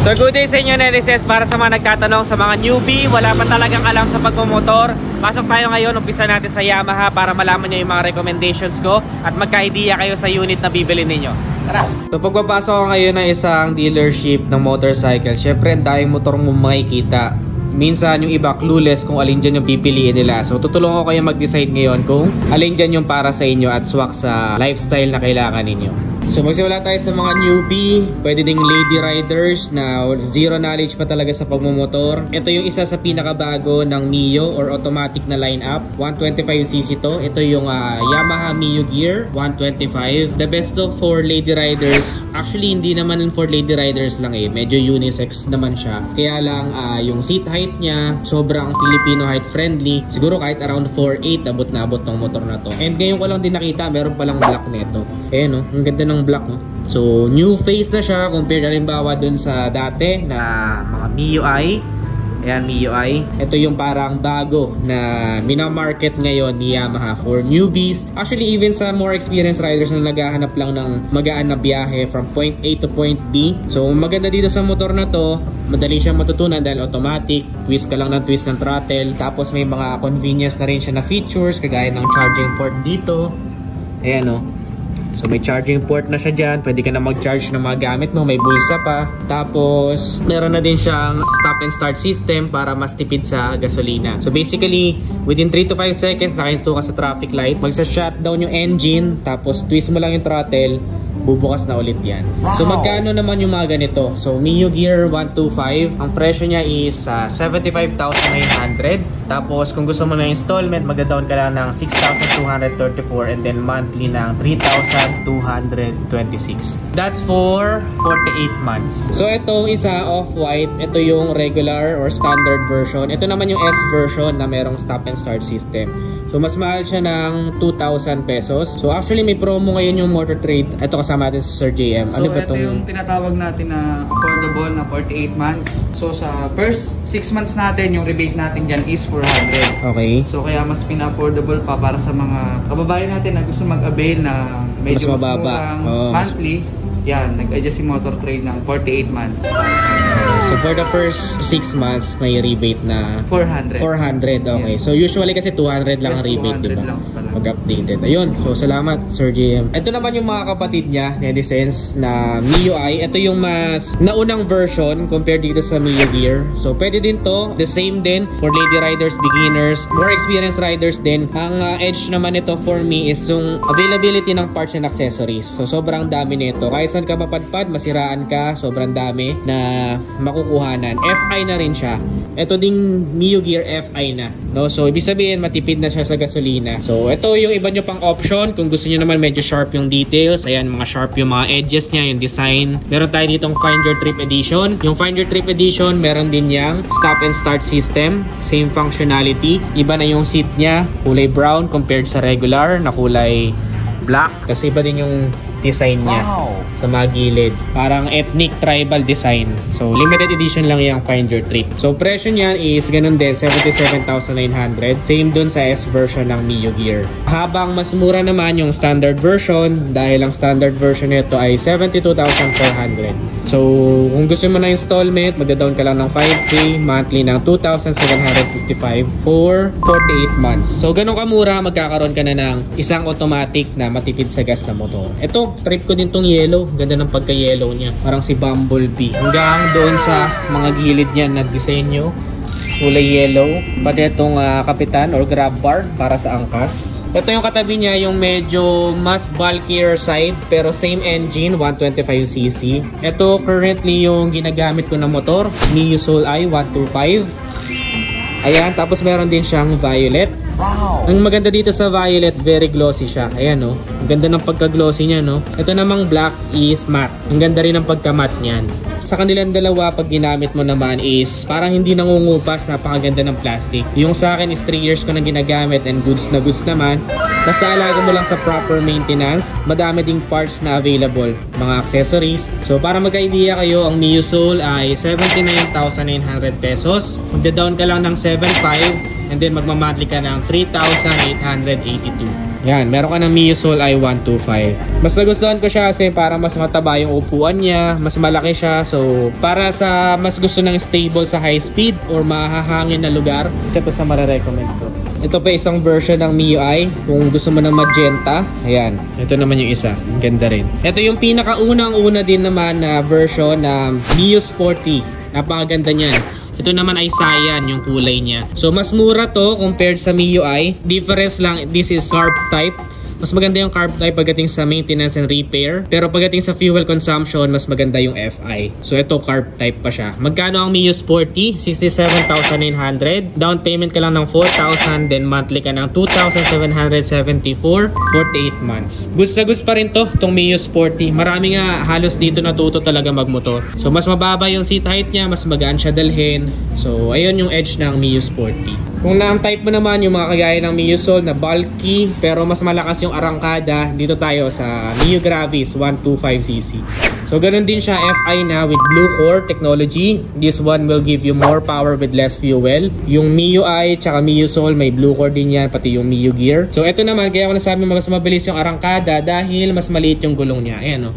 So good day sa inyo, netizens. Para sa mga nagtatanong, sa mga newbie, wala pa talagang alam sa pagmumotor, pasok tayo ngayon, umpisa natin sa Yamaha para malaman nyo yung mga recommendations ko at magka-idea kayo sa unit na bibili ninyo. Tara! So pagpapasok ko ngayon ng isang dealership ng motorcycle, syempre ang daming motor mo makikita. Minsan yung iba clueless kung alin dyan yung pipiliin nila. So tutulungan ko kayo mag-decide ngayon kung alin dyan yung para sa inyo at swak sa lifestyle na kailangan ninyo. So magsimula tayo sa mga newbie, pwede ding lady riders na zero knowledge pa talaga sa pagmumotor. Ito yung isa sa pinakabago ng Mio or automatic na lineup. 125cc to. Ito yung Yamaha Mio Gear 125. The best to for lady riders. Actually hindi naman for lady riders lang eh. Medyo unisex naman siya. Kaya lang yung seat height niya sobrang Filipino height friendly. Siguro kahit around 4'8" abot na abot tong motor na to. And ngayon ko lang din nakita meron palang black nito. Ayan oh, ang ganda ng black no? So new face na siya compared halimbawa dun sa dati na mga MIUI. Ayan, MIUI. Ito yung parang bago na minamarket ngayon ni Yamaha for newbies. Actually even sa more experienced riders na naghahanap lang ng magaan na biyahe from point A to point B. So maganda dito sa motor na to, madali siyang matutunan dahil automatic, twist ka lang ng twist ng throttle, tapos may mga convenience na rin siya na features kagaya ng charging port dito. Ayan o. So may charging port na siya dyan. Pwede ka na mag-charge ng mga gamit mo. May bulsa pa. Tapos meron na din siyang stop and start system para mas tipid sa gasolina. So basically within 3 to 5 seconds nakahinto ka sa traffic light, magsa-shutdown yung engine, tapos twist mo lang yung throttle, bubukas na ulit yan. So magkano naman yung mga ganito? So Mio Gear 125, ang presyo niya is 75,900. Tapos kung gusto mo na installment, magda-down ka lang ng 6,234 and then monthly ng 3,226. That's for 48 months. So itong isa off-white, ito yung regular or standard version. Ito naman yung S version na merong stop and start system. So mas mahal siya ng 2,000 pesos. So actually may promo ngayon yung Motor Trade. Ito kasama natin sa Sir JM. So ito yung tinatawag natin na affordable na 48 months. So sa first 6 months natin, yung rebate natin dyan is 400. Okay. So kaya mas pina-affordable pa para sa mga kababayan natin na gusto mag-avail na medyo mas mababa monthly. Yan, nag-adjust si Motor Trade ng 48 months. So for the first 6 months, may rebate na 400. 400, okay. Yes. So usually kasi 200 lang ang rebate, di ba? Mag-updated. Ayun, so salamat Sir JM. Ito naman yung mga kapatid niya, netizens, na MIUI. Ito yung mas naunang version compared dito sa Mio Gear. So pwede din to, the same din for lady riders, beginners, more experienced riders din. Ang edge naman ito for me is yung availability ng parts and accessories. So sobrang dami nito. Kahit saan ka mapadpad, masiraan ka, sobrang dami na makukuhanan. FI na rin siya. Ito ding Mio Gear FI na, no? So ibig sabihin matipid na siya sa gasolina. So ito yung iba nyo pang option kung gusto niyo naman medyo sharp yung details. Ayan, mga sharp yung mga edges niya, yung design. Meron tayo ditong Find Your Trip Edition. Yung Find Your Trip Edition, meron din yang stop and start system, same functionality. Iba na yung seat niya, kulay brown compared sa regular na kulay black. Kasi iba din yung design niya sa mga gilid. Parang ethnic tribal design. So limited edition lang yung Find Your Trip. So presyo niyan is ganun din, 77,900. Same dun sa S version ng Mio Gear. Habang mas mura naman yung standard version dahil ang standard version nito ay 72,400. So kung gusto mo na installment, magda-down ka lang ng 5K, monthly ng 2,755 for 48 months. So ganun kamura, magkakaroon ka na ng isang automatic na matipid sa gas na motor. Ito, trip ko din tong yellow. Ganda ng pagka-yellow niya. Parang si Bumblebee. Hanggang doon sa mga gilid niya na disenyo, kulay yellow. Pati itong kapitan or grab bar para sa angkas. Ito yung katabi niya, yung medyo mas bulkier side pero same engine, 125cc. Ito currently yung ginagamit ko na motor, Mio Soul I 125. Ayan, tapos meron din siyang violet. Wow. Ang maganda dito sa violet, very glossy siya. Ayan no. Ang ganda ng pagka-glossy niya no. Ito namang black is matte. Ang ganda rin ng pagka-matte niyan. Sa kanilang dalawa, pag ginamit mo naman is parang hindi nangungupas, napakaganda ng plastic. Yung sa akin is 3 years ko na ginagamit and goods na goods naman. Basta alaga mo lang sa proper maintenance. Madami ding parts na available, mga accessories. So para magka-idea kayo, ang Mio Soul ay 79,900 pesos. Magda-down ka lang ng 7,500 and then magmamonthly ka ng 3,882. Yan, meron ka ng Mio Soul i125. Mas nagustuhan ko siya kasi para mas mataba yung upuan niya, mas malaki siya. So, para sa mas gusto ng stable sa high speed or mahahangin na lugar, isa to sa marirecommend ko. Ito pa isang version ng Mio I. Kung gusto mo ng magenta, ayan. Ito naman yung isa. Ganda rin. Ito yung pinakaunang-una din naman na version na Mio Sporty. Napakaganda niyan. Ito naman ay cyan yung kulay niya. So mas mura to compared sa Mio I. Difference lang, this is carb type. Mas maganda yung carb type pagdating sa maintenance and repair. Pero pagdating sa fuel consumption, mas maganda yung FI. So ito carb type pa siya. Magkano ang Mio Sporty? 67,900. Down payment ka lang ng 4,000. Then monthly ka ng 2,774. 48 months. Gusto na gusto pa rin to, itong Mio Sporty. Marami nga halos dito natuto talaga magmotor. So mas mababa yung seat height niya. Mas magaan siya dalhin. So ayun yung edge ng Mio Sporty. Kung na-type mo naman yung mga kagaya ng Mio Soul na bulky pero mas malakas yung arangkada, dito tayo sa Mio Gravis 125cc. So ganun din siya, FI na with Blue Core technology. This one will give you more power with less fuel. Yung Mio I tsaka Mio Soul may Blue Core din yan, pati yung Mio Gear. So ito naman, kaya ko nasabi mas mabilis yung arangkada dahil mas maliit yung gulong niya. Ayan o.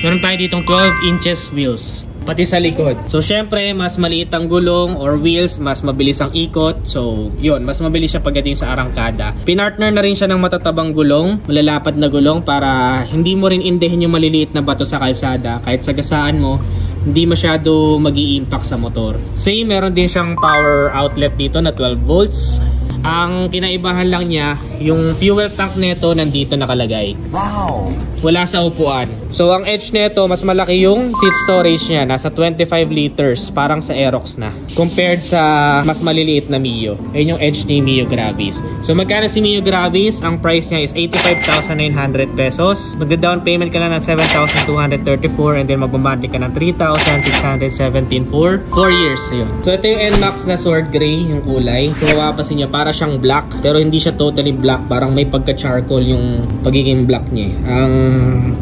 Meron tayo ditong 12 inches wheels. Pati sa likod. So syempre, mas maliit ang gulong or wheels, mas mabilis ang ikot. So yun, mas mabilis siya pagdating sa arangkada. Pinartner na rin siya ng matatabang gulong, malalapad na gulong para hindi mo rin indehin yung maliliit na bato sa kalsada. Kahit sagasaan mo, hindi masyado mag-i-impact sa motor. Same, meron din siyang power outlet dito na 12 volts. Ang kinaibahan lang niya, yung fuel tank nito nandito nakalagay. Wow! Wala sa upuan. So ang edge nito, mas malaki yung seat storage niya. Nasa 25 liters, parang sa Aerox na. Compared sa mas maliliit na Mio. Ayun yung edge ni Mio Gravis. So magkano si Mio Gravis? Ang price niya is 85,900 pesos. Magda-down payment ka na ng 7,234 and then magmamonthly ka ng 3,617 for 4 years. Yun. So ito yung NMAX na sword gray, yung kulay. Kung mapapasin niya, para siyang black. Pero hindi siya totally black. Parang may pagka-charcoal yung pagiging black niya. Ang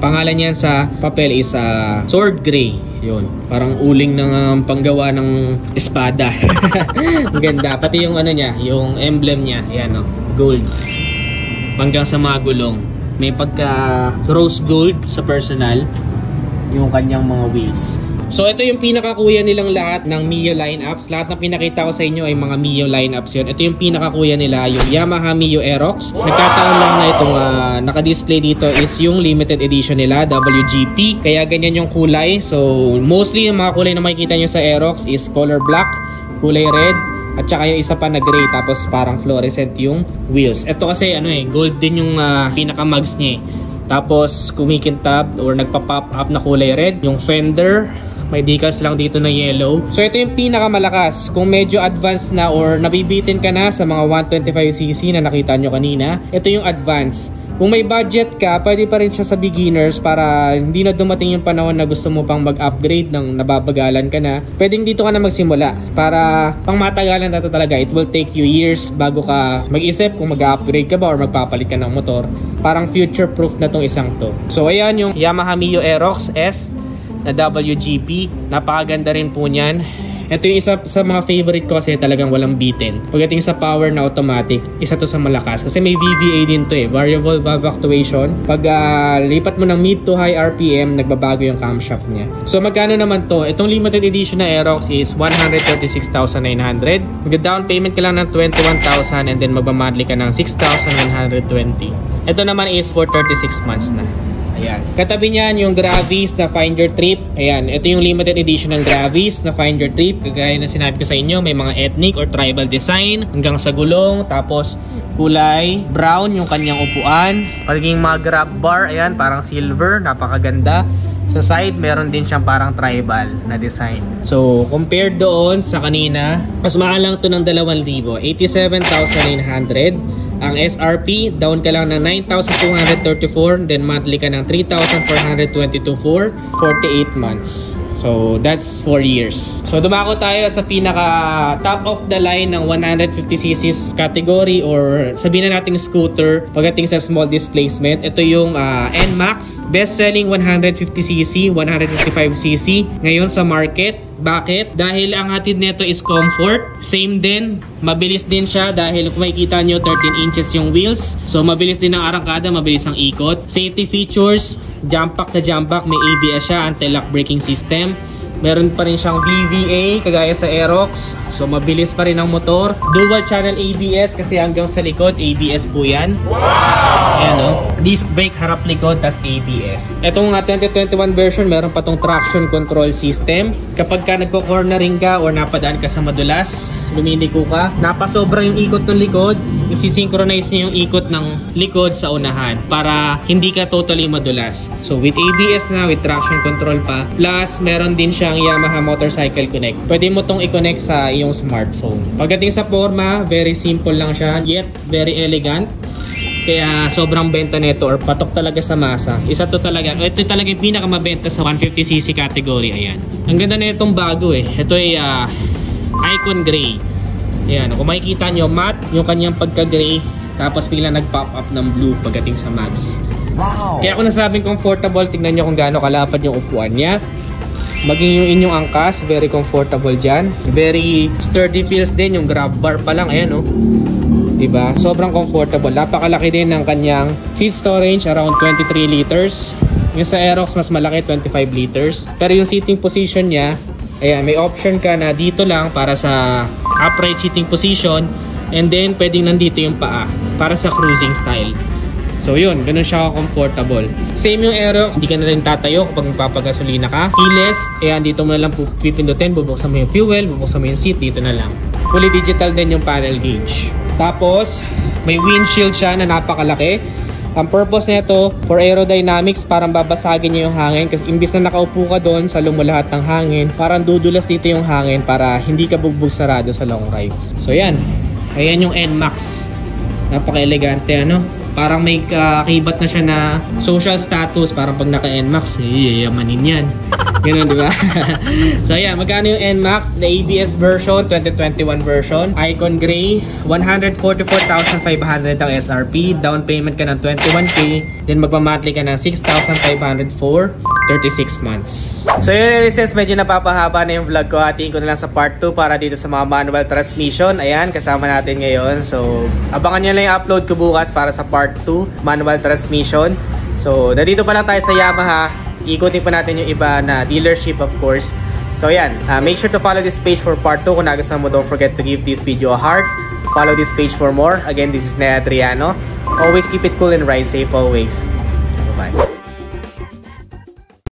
pangalan niya sa papel is sword gray. Yun. Parang uling ng panggawa ng espada. Ang ganda. Pati yung ano niya, yung emblem niya. Ayan o. Gold. Hanggang sa mga gulong. May pagka rose gold sa personal. Yung kanyang mga wheels. So ito yung pinakakuya nilang lahat ng Mio lineups. Lahat na pinakita ko sa inyo ay mga Mio lineups yun. Ito yung pinakakuya nila, yung Yamaha Mio Aerox. Nagkataon lang na itong naka-display dito is yung limited edition nila, WGP. Kaya ganyan yung kulay. So mostly yung mga kulay na makikita nyo sa Aerox is color black, kulay red, at saka yung isa pa na gray, tapos parang fluorescent yung wheels. Ito kasi gold din yung pinaka-mugs niya. Tapos kumikintab or nagpa-pop up na kulay red. Yung fender, may decals lang dito na yellow. So ito yung pinakamalakas. Kung medyo advanced na or nabibitin ka na sa mga 125cc na nakita nyo kanina, ito yung advanced. Kung may budget ka, pwede pa rin siya sa beginners para hindi na dumating yung panahon na gusto mo pang mag-upgrade ng nababagalan ka na. Pwedeng dito ka na magsimula para pang matagalan na ito talaga. It will take you years bago ka mag-isip kung mag-upgrade ka ba or magpapalit ka ng motor. Parang future-proof na tong isang to. So ayan yung Yamaha Mio Aerox S na WGP. Napakaganda rin po niyan. Ito yung isa sa mga favorite ko kasi talagang walang bitin. Pagdating sa power na automatic, isa to sa malakas. Kasi may VVA din to variable valve actuation. Pag lipat mo ng mid to high RPM, nagbabago yung camshaft niya. So magkano naman to? Itong limited edition na Aerox is 136,900. Mag-down payment ka lang ng 21,000 and then magmamonthly ka ng 6,120. Ito naman is for 36 months na. Ayan. Katabi niyan yung Gravis na Find Your Trip. Ayan. Ito yung limited edition ng Gravis na Find Your Trip. Kagaya na sinabi ko sa inyo, may mga ethnic or tribal design hanggang sa gulong. Tapos kulay brown yung kanyang upuan. Pagiging mga grab bar. Ayan. Parang silver. Napakaganda. Sa side, meron din siyang parang tribal na design. So, compared doon sa kanina, mas mahal lang ito ng 2,000. 87,900. Ang SRP, down ka lang ng 9,234, then monthly ka ng 3,422 for 48 months. So, that's 4 years. So, dumako tayo sa pinaka top of the line ng 150cc category or sabihin na nating scooter pagdating sa small displacement. Ito yung NMAX, best-selling 150cc, 155cc. Ngayon sa market, Bakit? Dahil ang hatid nito is comfort. Same din, mabilis din siya dahil kung makikita nyo 13 inches yung wheels. So mabilis din ang arangkada, mabilis ang ikot. Safety features, jump pack na jump pack, may ABS siya, anti-lock braking system. Meron pa rin siyang BVA kagaya sa Aerox. So mabilis pa rin ang motor. Dual channel ABS kasi hanggang sa likod ABS po yan. Ayan o. Disc brake harap likod tas ABS. Itong 2021 version meron pa tong traction control system. Kapag ka nagko-cornering ka or napadaan ka sa madulas, lumiliko ka, napasobra yung ikot ng likod, isi-synchronize niya yung ikot ng likod sa unahan para hindi ka totally madulas. So with ABS na, with traction control pa, plus meron din siyang Yamaha Motorcycle Connect. Pwede mo tong i-connect sa iyong smartphone. Pagdating sa forma, very simple lang siya, yet very elegant. Kaya sobrang benta nito or patok talaga sa masa. Isa to talaga, ito talaga yung pinakamabenta sa 150cc category. Ayan. Ang ganda na itong bago eh. Ito ay Icon Gray. Ayan, kung makikita nyo, matte yung kanyang pagka-gray, tapos bigla nag-pop up ng blue pagdating sa mags. Wow. Kaya kung nasabing comfortable, tignan nyo kung gaano kalapad yung upuan niya. Maging yung inyong angkas, very comfortable dyan. Very sturdy feels din, yung grab bar pa lang, ayan oh. Diba? Sobrang comfortable. Napakalaki din ng kanyang seat storage, around 23 liters. Yung sa Aerox, mas malaki, 25 liters. Pero yung seating position niya, ayan, may option ka na dito lang para sa upright seating position. And then, pwedeng nandito yung paa para sa cruising style. So yun, ganun siya comfortable. Same yung Aerox, hindi ka na rin tatayo kapag magpapagasolina ka. Keyless, ayan, dito mo na lang pipindutin, bubuksan mo yung fuel, bubuksan mo yung seat, dito na lang. Fully digital din yung panel gauge. Tapos, may windshield siya na napakalaki. Ang purpose nito for aerodynamics, parang babasagin niya yung hangin kasi imbis na nakaupo ka doon sa lahat ng hangin, parang dudulas dito yung hangin para hindi ka bugbog sarado sa long rides. So yan, ayan yung NMAX. Napaka-elegante ano. Parang may kakibat na siya na social status. Parang pag naka-NMAX, yayamanin yan. Ganun, di ba? So, ayan. Magkano yung NMAX? The ABS version, 2021 version. Icon Gray, 144,500 ang SRP. Down payment ka ng 21K. Then, magpamonthly ka ng 6,500 for 36 months. So, yun, since medyo napapahaba na yung vlog ko, hatiin ko na lang sa part 2 para dito sa mga manual transmission. Ayan, kasama natin ngayon. So, abangan nyo lang yung upload ko bukas para sa part 2, manual transmission. So, nandito pa lang tayo sa Yamaha. Ikutin pa natin yung iba na dealership of course. So yan, make sure to follow this page for part 2. Kung nagustuhan mo, don't forget to give this video a heart. Follow this page for more. Again, this is Nea Adriano. Always keep it cool and ride safe always. Bye-bye.